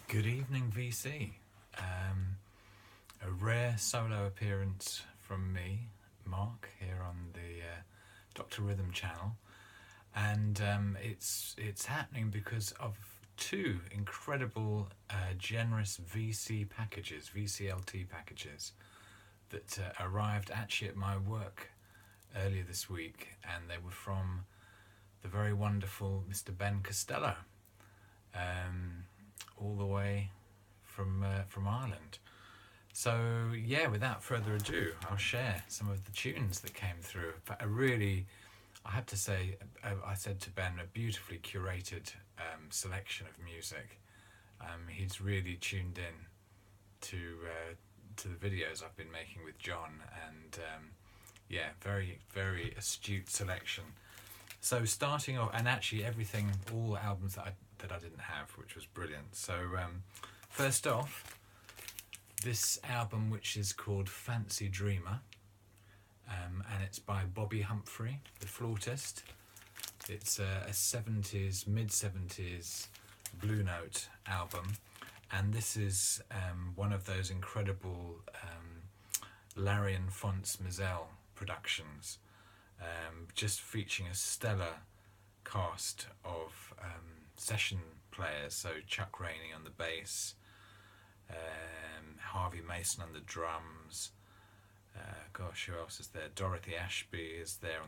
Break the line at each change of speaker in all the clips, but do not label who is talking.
Good evening, VC. A rare solo appearance from me, Mark, here on the Dr. Rhythm channel, and it's happening because of two incredible, generous VCLT packages that arrived actually at my work earlier this week, and they were from the very wonderful Mr. Ben Costello. All the way from Ireland. So yeah, without further ado, I'll share some of the tunes that came through. But I have to say, I said to Ben, a beautifully curated selection of music. He's really tuned in to the videos I've been making with John, and yeah, very, very astute selection. So starting off, and actually everything, all albums that I didn't have, which was brilliant. So first off, this album, which is called Fancy Dreamer, and it's by Bobbie Humphrey, the flautist. It's a 70s, mid-70s Blue Note album, and this is one of those incredible Larry and Fonts Mizell productions, just featuring a stellar cast of session players, so Chuck Rainey on the bass, Harvey Mason on the drums, who else is there? Dorothy Ashby is there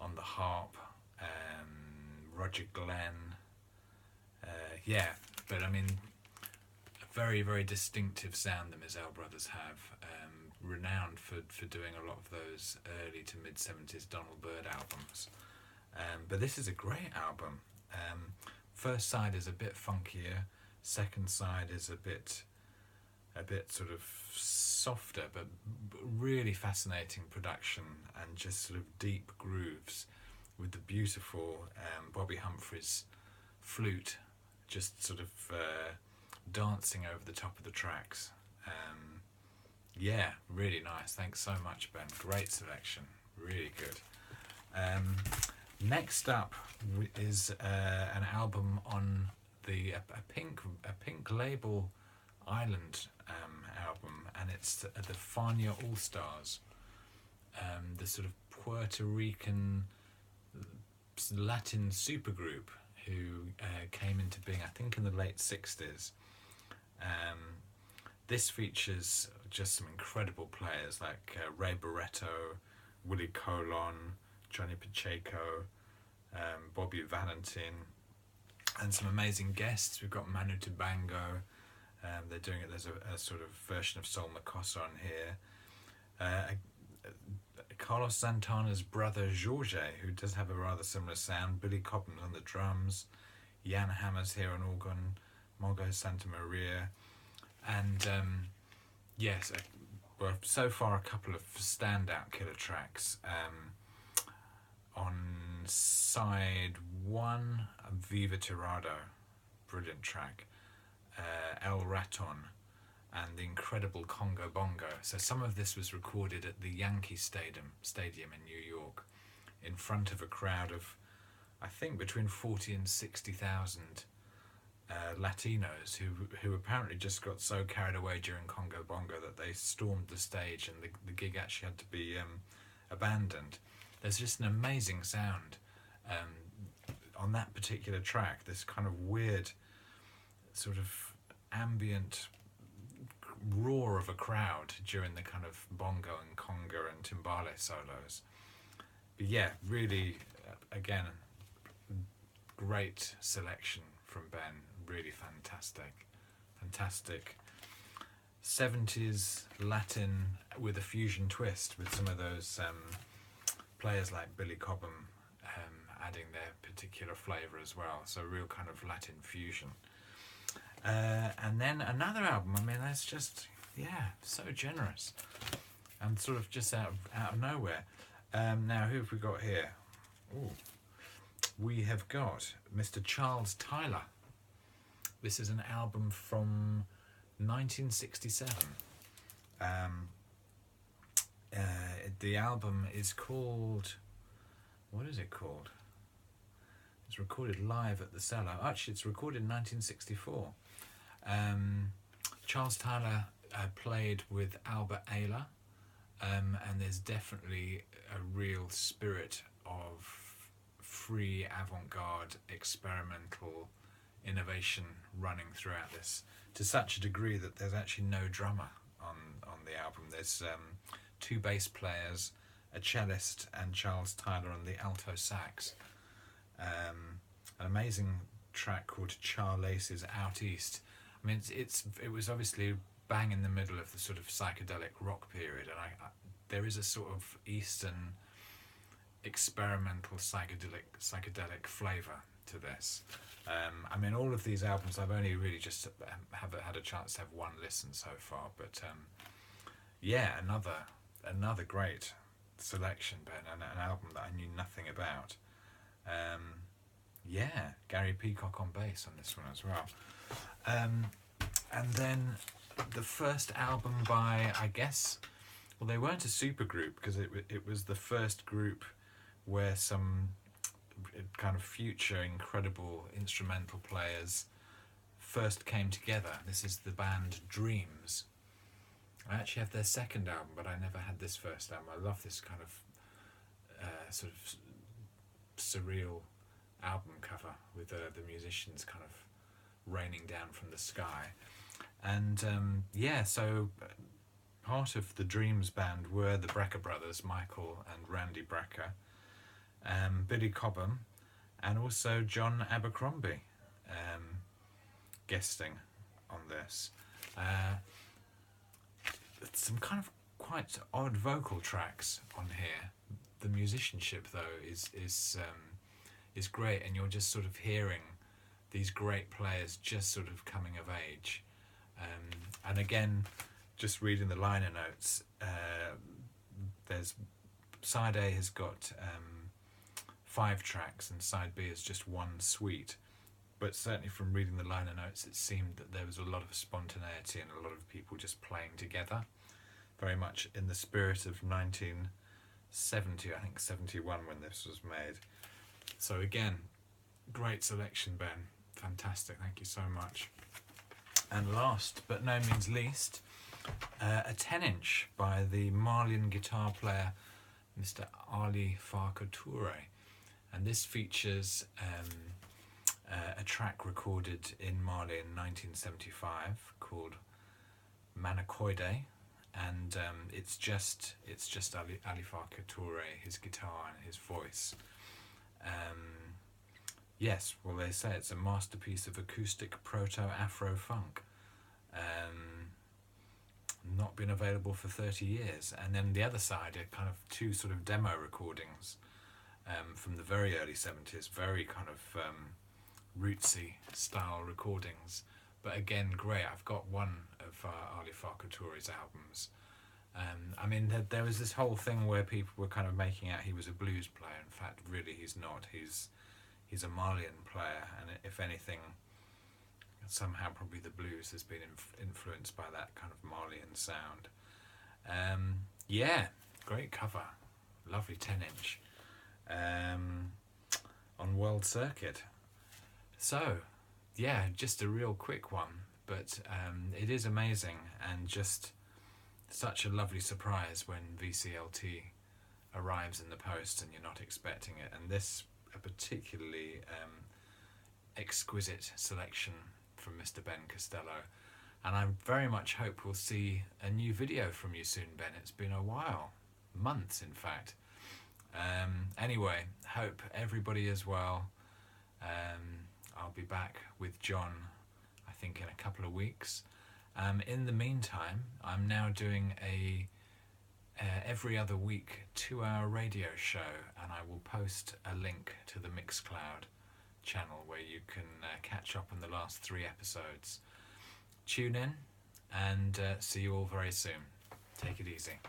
on the harp, Roger Glenn, yeah, but I mean, a very, very distinctive sound the Mizell brothers have, renowned for doing a lot of those early to mid-70s Donald Byrd albums. But this is a great album. First side is a bit funkier, second side is a bit sort of softer, but really fascinating production and just sort of deep grooves with the beautiful Bobbie Humphrey's flute just sort of dancing over the top of the tracks. Yeah, really nice. Thanks so much, Ben. Great selection. Really good. Next up is an album on a pink label Island album, and it's the Fania Allstars, the sort of Puerto Rican Latin supergroup who came into being, I think, in the late 60s. This features just some incredible players like Ray Barretto, Willie Colon, Johnny Pacheco, Bobby Valentin, and some amazing guests. We've got Manu Dibango. They're doing it. There's a sort of version of Sol Makossa on here. Carlos Santana's brother Jorge, who does have a rather similar sound. Billy Cobham's on the drums. Jan Hammer's here on organ. Mongo Santa Maria, and yes, well, so far a couple of standout killer tracks. On side one, Viva Tirado, brilliant track. El Raton, and the incredible Congo Bongo. So some of this was recorded at the Yankee Stadium in New York, in front of a crowd of, I think, between 40 and 60,000 Latinos who apparently just got so carried away during Congo Bongo that they stormed the stage, and the gig actually had to be abandoned. There's just an amazing sound on that particular track, this kind of weird sort of ambient roar of a crowd during the kind of bongo and conga and timbale solos. But yeah, really, again, great selection from Ben, really fantastic 70s Latin with a fusion twist, with some of those players like Billy Cobham adding their particular flavour as well, so real kind of Latin fusion. And then another album, I mean, that's just, yeah, so generous and sort of just out of nowhere. Now, who have we got here? Ooh. We have got Mr. Charles Tyler. This is an album from 1967. The album is called, what is it called? It's recorded live at the Cellar. Actually, it's recorded in 1964. Charles Tyler played with Albert Ayler, and there's definitely a real spirit of free avant-garde experimental innovation running throughout this, to such a degree that there's actually no drummer on the album. There's two bass players, a cellist, and Charles Tyler on the alto sax. An amazing track called Char Lace's Out East. I mean, it was obviously bang in the middle of the sort of psychedelic rock period, and I there is a sort of Eastern experimental psychedelic flavour to this. I mean, all of these albums I've only really just have had a chance to have one listen so far, but yeah, another great selection, Ben, and an album that I knew nothing about. Yeah, Gary Peacock on bass on this one as well. And then the first album by, I guess, well, they weren't a super group because it was the first group where some kind of future incredible instrumental players first came together. This is the band Dreams. I actually have their second album, but I never had this first album. I love this kind of sort of surreal album cover with the musicians kind of raining down from the sky. And yeah, so part of the Dreams band were the Brecker brothers, Michael and Randy Brecker, Billy Cobham, and also John Abercrombie guesting on this. Some kind of quite odd vocal tracks on here. The musicianship, though, is great, and you're just sort of hearing these great players just sort of coming of age. And again, just reading the liner notes, there's side A has got 5 tracks and side B is just 1 suite. But certainly from reading the liner notes, it seemed that there was a lot of spontaneity and a lot of people just playing together, very much in the spirit of 1970, I think 71 when this was made. So again, great selection, Ben. Fantastic, thank you so much. And last but no means least, a 10-inch by the Marleyan guitar player Mr. Ali Farka Toure. And this features a track recorded in Marley in 1975 called Manakoide, and it's just Ali Farka Toure, his guitar and his voice. Yes, well, they say it's a masterpiece of acoustic proto-Afro funk. Not been available for 30 years. And then the other side are kind of 2 sort of demo recordings from the very early 70s, very kind of rootsy style recordings. But again, great. I've got one of Ali Farka Toure's albums. I mean, there was this whole thing where people were kind of making out he was a blues player. In fact, really, he's not. He's a Marleyan player, and if anything, somehow probably the blues has been influenced by that kind of Marleyan sound. Yeah, great cover, lovely 10-inch on World Circuit. So, yeah, just a real quick one, but it is amazing and just such a lovely surprise when VCLT arrives in the post and you're not expecting it. And this a particularly exquisite selection from Mr. Ben Costello, and I very much hope we'll see a new video from you soon, Ben. It's been a while, months in fact. Anyway, hope everybody is well. I'll be back with John, I think, in a couple of weeks. In the meantime, I'm now doing a every other week 2-hour radio show, and I will post a link to the Mixcloud channel where you can catch up on the last 3 episodes. Tune in and see you all very soon. Take it easy.